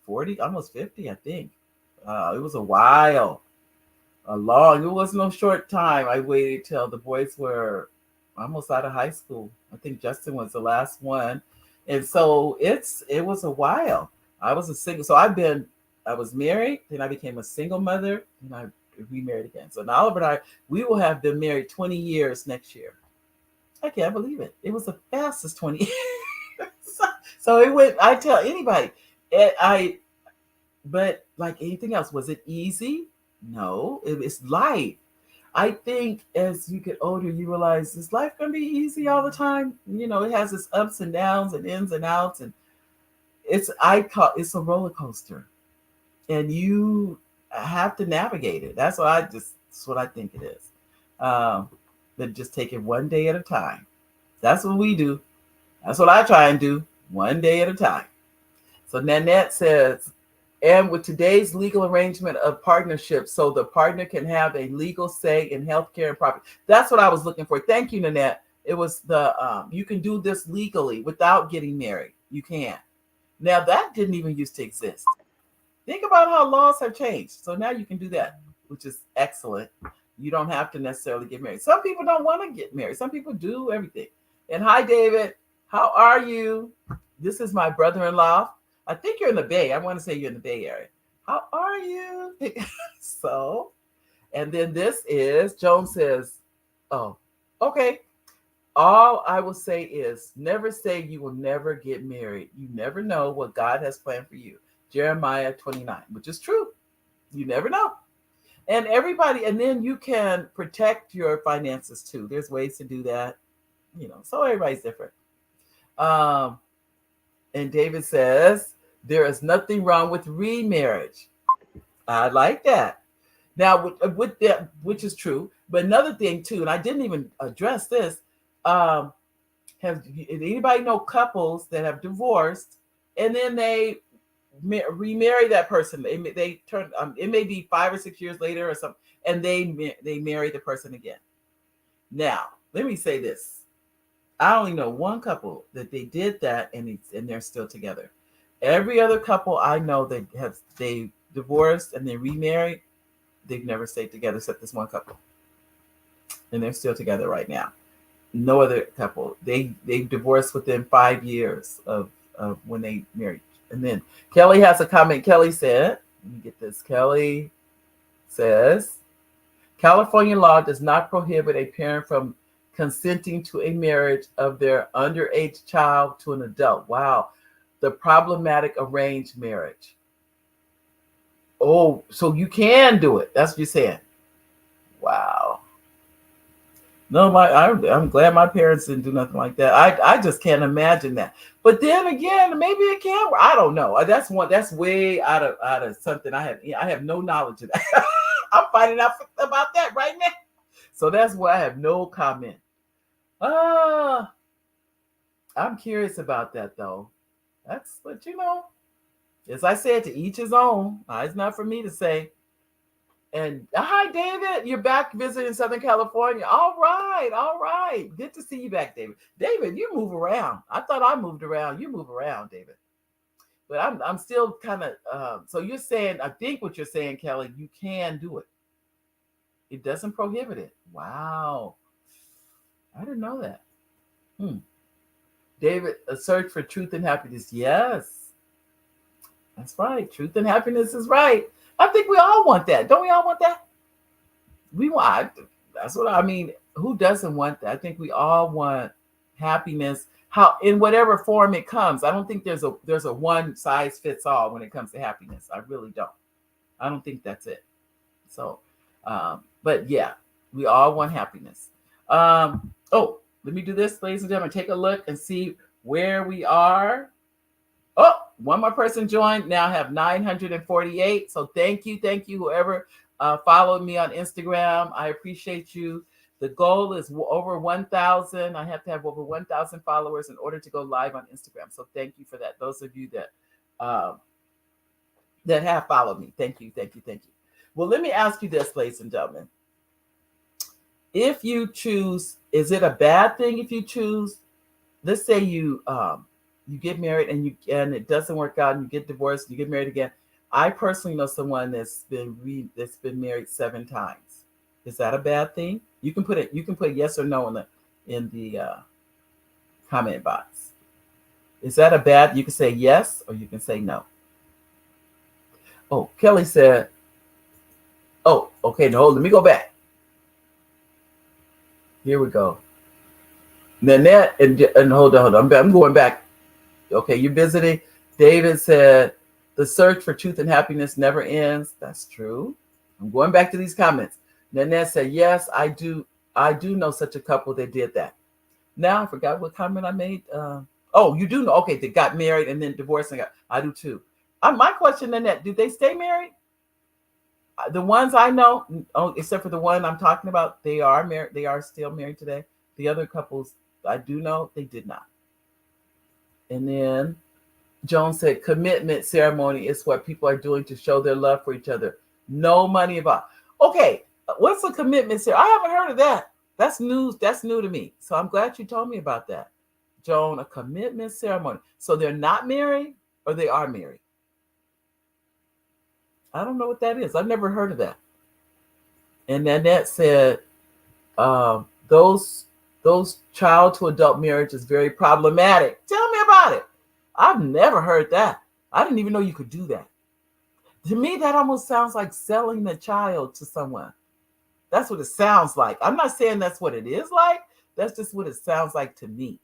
40, almost 50, I think. It was a while, it was no short time. I waited till the boys were almost out of high school. I think Justin was the last one. And so it was a while. I was a single. So I was married, then I became a single mother, and I remarried again. So now Oliver and I, we will have been married 20 years next year. I can't believe it. It was the fastest 20 years. So it went, I tell anybody, but like anything else, was it easy? No, it's life. I think as you get older, you realize, is life gonna be easy all the time? It has its ups and downs and ins and outs, and it's a roller coaster, and you have to navigate it. That's what I think it is. But just take it one day at a time. That's what we do. That's what I try and do, one day at a time. So Nanette says, and with today's legal arrangement of partnership, so the partner can have a legal say in healthcare and property. That's what I was looking for. Thank you, Nanette. It was you can do this legally without getting married. You can. Now that didn't even used to exist. Think about how laws have changed. So now you can do that, which is excellent. You don't have to necessarily get married. Some people don't want to get married. Some people do everything. And hi, David. How are you? This is my brother-in-law. I think you're in the Bay. I want to say you're in the Bay Area. How are you? So, and then this is, Joan says, oh, okay. All I will say is never say you will never get married. You never know what God has planned for you. Jeremiah 29, which is true. You never know. And then you can protect your finances too. There's ways to do that, so everybody's different. And David says, there is nothing wrong with remarriage. I like that. Now, with that, which is true. But another thing too, and I didn't even address this, have anybody know couples that have divorced and then they remarry that person? They turn, it may be 5 or 6 years later or something, and they marry the person again. Now, let me say this. I only know one couple that they did that and they're still together. Every other couple I know that they divorced and they remarried, they've never stayed together except this one couple. And they're still together right now. No other couple. They divorced within 5 years of when they married. And then Kelly has a comment. Kelly said, let me get this. Kelly says, California law does not prohibit a parent from consenting to a marriage of their underage child to an adult. Wow. The problematic arranged marriage. Oh, so you can do it. That's what you're saying. Wow. No, I'm glad my parents didn't do nothing like that. I just can't imagine that. But then again, maybe it can. I don't know. That's way out of something I have no knowledge of that. I'm finding out about that right now. So that's why I have no comment. I'm curious about that though. That's what as I said, to each his own. It's not for me to say. And hi, David. You're back visiting Southern California. All right. Good to see you back, David. David, you move around. I thought I moved around. You move around, David. But I'm still kind of. So you're saying, I think what you're saying, Kelly, you can do it. It doesn't prohibit it. Wow. I didn't know that. David, a search for truth and happiness. Yes. That's right. Truth and happiness is right. I think we all want that. Don't we all want that? We want. That's what I mean. Who doesn't want that? I think we all want happiness. How in whatever form it comes. I don't think there's a one size fits all when it comes to happiness. I really don't. I don't think that's it. So, but yeah, we all want happiness. Let me do this, ladies and gentlemen. Take a look and see where we are. Oh, one more person joined. Now have 948. So thank you, whoever followed me on Instagram. I appreciate you. The goal is over 1,000. I have to have over 1,000 followers in order to go live on Instagram. So thank you for that. Those of you that have followed me, thank you. Well, let me ask you this, ladies and gentlemen. If you choose, is it a bad thing if you choose? Let's say you get married and it doesn't work out, and you get divorced, you get married again. I personally know someone that's been married 7 times. Is that a bad thing? You can put yes or no in the comment box. Is that a bad? You can say yes or you can say no. Oh, Kelly said, oh, okay, no, let me go back. Here we go. Nanette and hold on. I'm going back. Okay, you're visiting. David said, the search for truth and happiness never ends. That's true. I'm going back to these comments. Nanette said, yes, I do know such a couple that did that. Now I forgot what comment I made. You do know. Okay, they got married and then divorced. I do too. My question, Nanette, do they stay married? The ones I know, except for the one I'm talking about, they are married. They are still married today. The other couples I do know, they did not. And then Joan said, commitment ceremony is what people are doing to show their love for each other. No money involved. Okay, what's a commitment ceremony? I haven't heard of that. That's news. That's new to me. So I'm glad you told me about that. Joan, a commitment ceremony. So they're not married or they are married? I don't know what that is. I've never heard of that. And Nanette said, those child to adult marriage is very problematic. Tell me about it. I've never heard that. I didn't even know you could do that. To me, that almost sounds like selling the child to someone. That's what it sounds like. I'm not saying that's what it is like. That's just what it sounds like to me.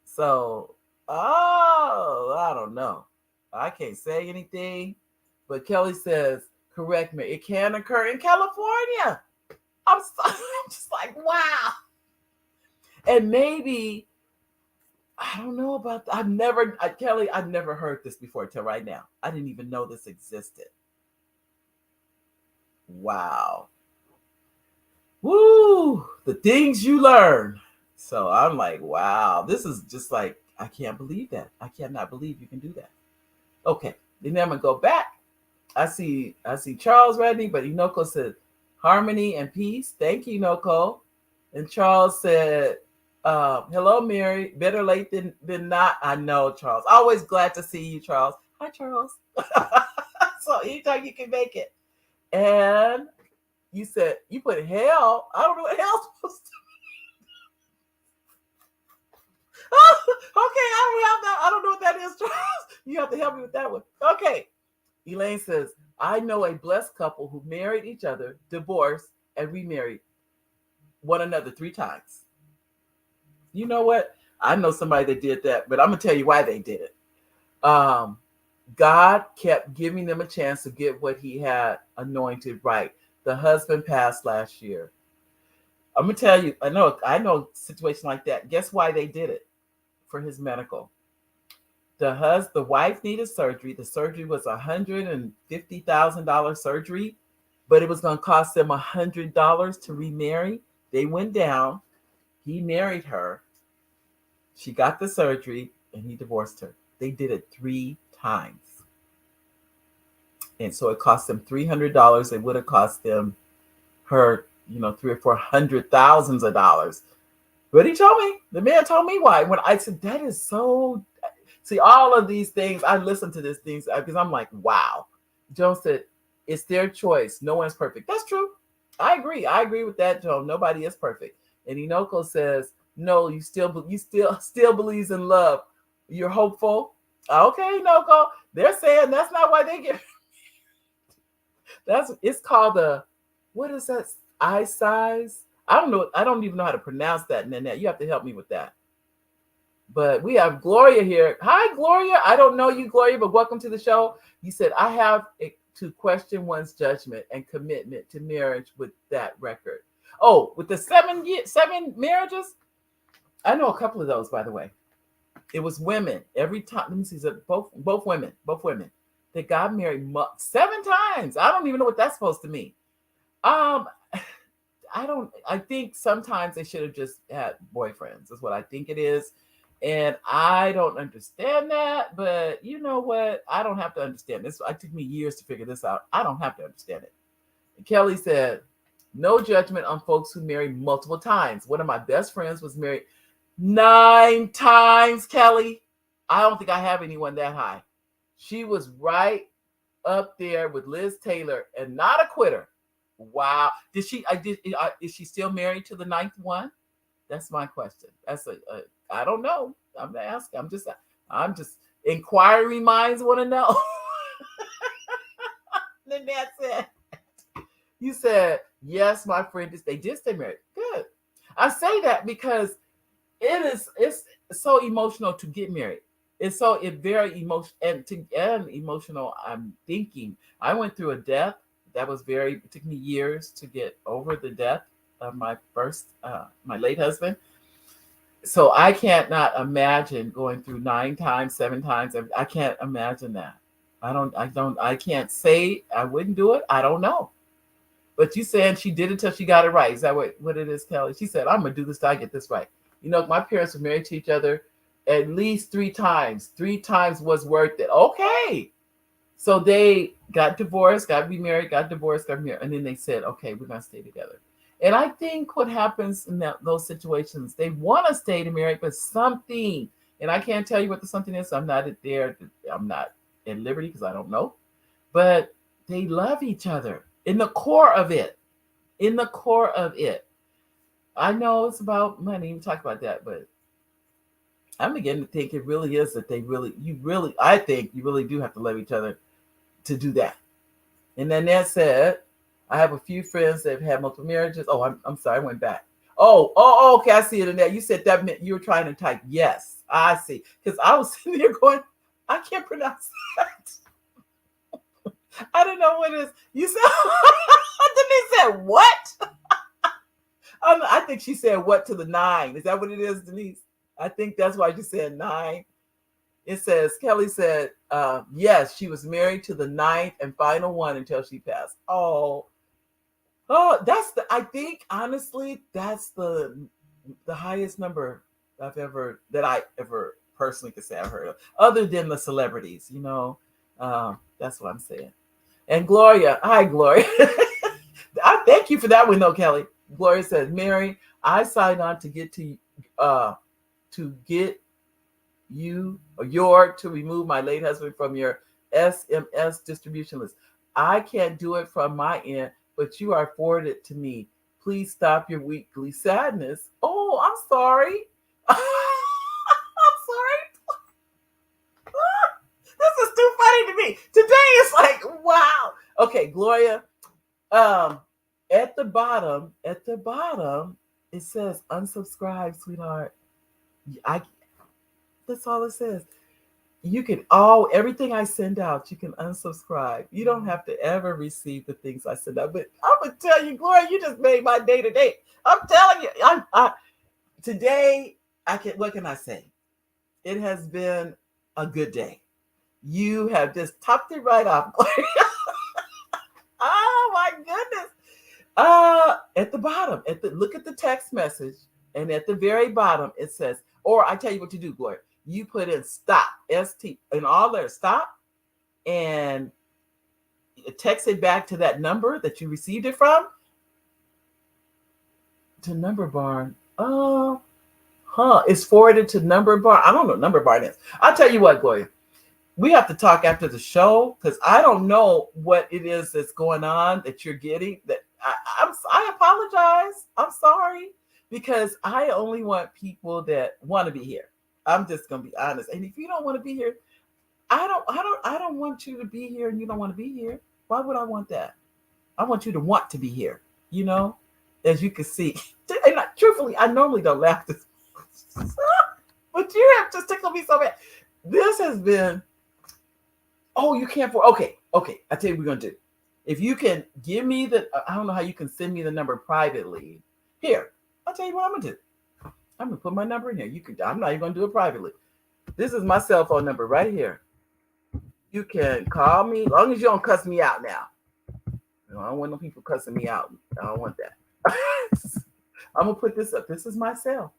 So, I don't know. I can't say anything. But Kelly says, correct me, it can occur in California. I'm just like, wow. And maybe, I don't know about that. Kelly, I've never heard this before till right now. I didn't even know this existed. Wow. Woo, the things you learn. So I'm like, wow, this is just like, I can't believe that. I cannot believe you can do that. Okay, then I'm gonna go back. I see Charles Redney, but Inoko said harmony and peace. Thank you, Inoko. And Charles said, hello, Mary. Better late than not. I know, Charles. Always glad to see you, Charles. Hi, Charles. So anytime you can make it. And you said, you put hell. I don't know what hell's supposed to okay, I don't have that. I don't know what that is, Charles. You have to help me with that one. Okay. Elaine says, I know a blessed couple who married each other, divorced, and remarried one another 3 times. You know what? I know somebody that did that, but I'm going to tell you why they did it. God kept giving them a chance to get what he had anointed right. The husband passed last year. I'm going to tell you, I know a situation like that. Guess why they did it? For his medical. The wife needed surgery. The surgery was $150,000 surgery, but it was going to cost them $100 to remarry. They went down. He married her. She got the surgery, and he divorced her. They did it 3 times. And so it cost them $300. It would have cost them her, $300,000 or $400,000. But the man told me why. When I said, that is so, see, all of these things, I listen to these things because I'm like, wow. Joan said, it's their choice. No one's perfect. That's true. I agree. I agree with that, Joan. Nobody is perfect. And Inoko says, no, you still believes in love. You're hopeful. Okay, Inoko. They're saying that's not why they get it's called what is that? Eye size? I don't know. I don't even know how to pronounce that, Nanette. You have to help me with that. But we have Gloria here. Hi, Gloria. I don't know you, Gloria, but welcome to the show. You said, I have to question one's judgment and commitment to marriage with that record. Oh, with the 7 marriages? I know a couple of those, by the way. It was women. Every time, let me see, both women. They got married 7 times. I don't even know what that's supposed to mean. I think sometimes they should have just had boyfriends, is what I think it is. And I don't understand that, but you know what? I don't have to understand this. It took me years to figure this out. I don't have to understand it. And Kelly said, no judgment on folks who marry multiple times. One of my best friends was married 9 times, Kelly. I don't think I have anyone that high. She was right up there with Liz Taylor and not a quitter. Wow. Is she still married to the 9th one? That's my question. That's I don't know. I'm asking. I'm just inquiring minds want to know. Then that's it. You said, yes, my friend, they did stay married. Good. I say that because it's so emotional to get married. It's very emotional and emotional. I'm thinking I went through a death that was it took me years to get over the death of my late husband. So I can't not imagine going through 9 times, 7 times. I can't imagine that. I can't say I wouldn't do it. I don't know. But you saying she did it till she got it right. Is that what it is, Kelly? She said, I'm going to do this till I get this right. My parents were married to each other at least 3 times. 3 times was worth it. Okay. So they got divorced, got remarried, got divorced, got married. And then they said, okay, we're going to stay together. And I think what happens in those situations, they want to stay married, but something, and I can't tell you what the something is. I'm not there. I'm not at liberty because I don't know. But they love each other in the core of it. In the core of it. I know it's about money. We talk about that, but I'm beginning to think it really is that I think you really do have to love each other to do that. And then that said, I have a few friends that have had multiple marriages. Oh, I'm sorry, I went back. Oh, okay, I see it in there. You said that meant you were trying to type yes. I see. Because I was sitting there going, I can't pronounce that. I don't know what it is. You said, Denise said what? I think she said what to the 9. Is that what it is, Denise? I think that's why she said 9. It says, Kelly said, yes, she was married to the 9th and final one until she passed. Oh, I think honestly, that's the highest number that I ever personally could say I've heard of, other than the celebrities, that's what I'm saying. And Gloria, hi, Gloria. I thank you for that one though, Kelly. Gloria says, Mary, I signed on to get you or to remove my late husband from your SMS distribution list. I can't do it from my end, but you are forwarded to me. Please stop your weekly sadness. Oh, I'm sorry. I'm sorry. This is too funny to me. Today is like, wow. Okay, Gloria. At the bottom, it says unsubscribe, sweetheart. I That's all it says. You can everything I send out, you can unsubscribe. You don't have to ever receive the things I send out. But I'm gonna tell you, Gloria, you just made my day today. I'm telling you, today I can. What can I say? It has been a good day. You have just topped it right off, Gloria. Oh my goodness. At the bottom, look at the text message, and at the very bottom it says, or I tell you what to do, Gloria. You put in stop, ST, and all there, stop, and text it back to that number that you received it from, to Number Barn. It's forwarded to Number Barn. I don't know what Number Barn is. I'll tell you what, Gloria. We have to talk after the show because I don't know what it is that's going on that you're getting. That I apologize. I'm sorry because I only want people that want to be here. I'm just gonna be honest. And if you don't want to be here, I don't want you to be here and you don't want to be here. Why would I want that? I want you to want to be here, as you can see. And truthfully, I normally don't laugh this but you have just tickled me so bad. This has been, you can't okay. I tell you what we're gonna do. If you can give me I don't know how you can send me the number privately. Here, I'll tell you what I'm gonna do. I'm gonna put my number in here. I'm not even gonna do it privately. This is my cell phone number right here. You can call me, as long as you don't cuss me out now. I don't want no people cussing me out. I don't want that. I'm gonna put this up. This is my cell.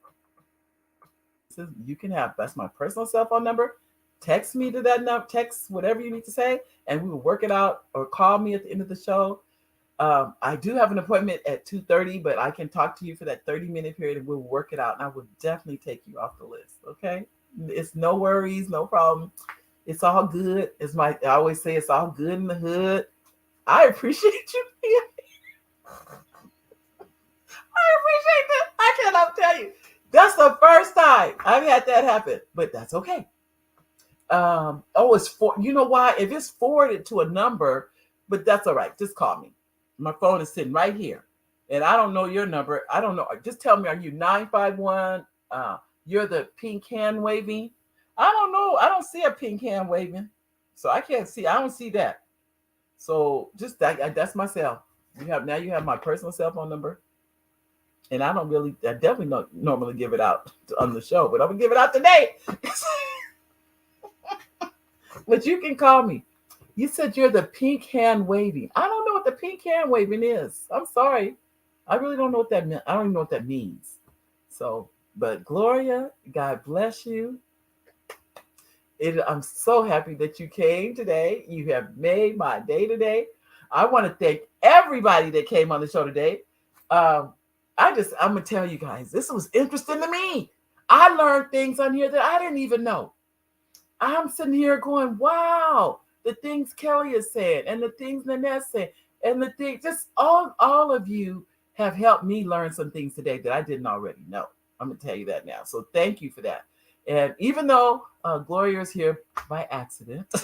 You can have, that's my personal cell phone number. Text me to that number, text whatever you need to say, and we will work it out, or call me at the end of the show. I do have an appointment at 2:30, but I can talk to you for that 30-minute period and we'll work it out. And I will definitely take you off the list. Okay. It's no worries, no problem. It's all good. I always say, it's all good in the hood. I appreciate you. I appreciate that. I cannot tell you. That's the first time I've had that happen, but that's okay. You know why? If it's forwarded to a number, but that's all right. Just call me. My phone is sitting right here, and I don't know your number. I don't know. Just tell me, are you 951? You're the pink hand waving. I don't know. I don't see a pink hand waving, so I can't see. I don't see that. So just that's my cell. You have my personal cell phone number, and I definitely don't normally give it out on the show, but I'm gonna give it out today. But you can call me. You said you're the pink hand waving. I don't know what the pink hand waving is. I'm sorry. I really don't know what that means. I don't even know what that means. So, but Gloria, God bless you. I'm so happy that you came today. You have made my day today. I want to thank everybody that came on the show today. I'm going to tell you guys, this was interesting to me. I learned things on here that I didn't even know. I'm sitting here going, wow, the things Kelly is saying and the things Nanette's saying and the things, just all of you have helped me learn some things today that I didn't already know. I'm going to tell you that now. So thank you for that. And even though Gloria is here by accident, I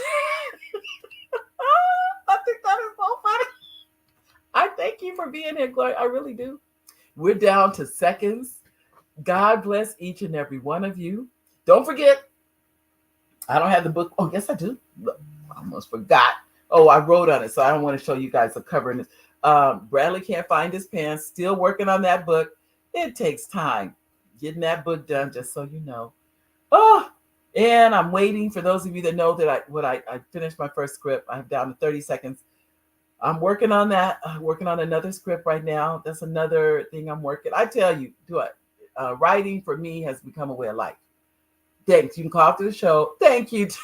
think that is so funny. I thank you for being here, Gloria. I really do. We're down to seconds. God bless each and every one of you. Don't forget, I don't have the book. Oh, yes, I do. Look, I almost forgot. Oh, I wrote on it, so I don't want to show you guys the cover. In this. Bradley Can't Find His Pen. Still working on that book. It takes time getting that book done, just so you know. Oh, and I'm waiting for those of you that know that I finished my first script. I'm down to 30 seconds. I'm working on that. I'm working on another script right now. That's another thing I'm working. I tell you, writing for me has become a way of life. Thanks. You can call after the show. Thank you. Did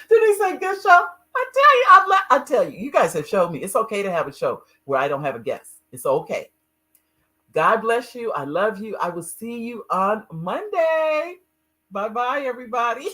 he say good show? I tell you, you guys have showed me it's okay to have a show where I don't have a guest. It's okay. God bless you. I love you. I will see you on Monday. Bye bye, everybody.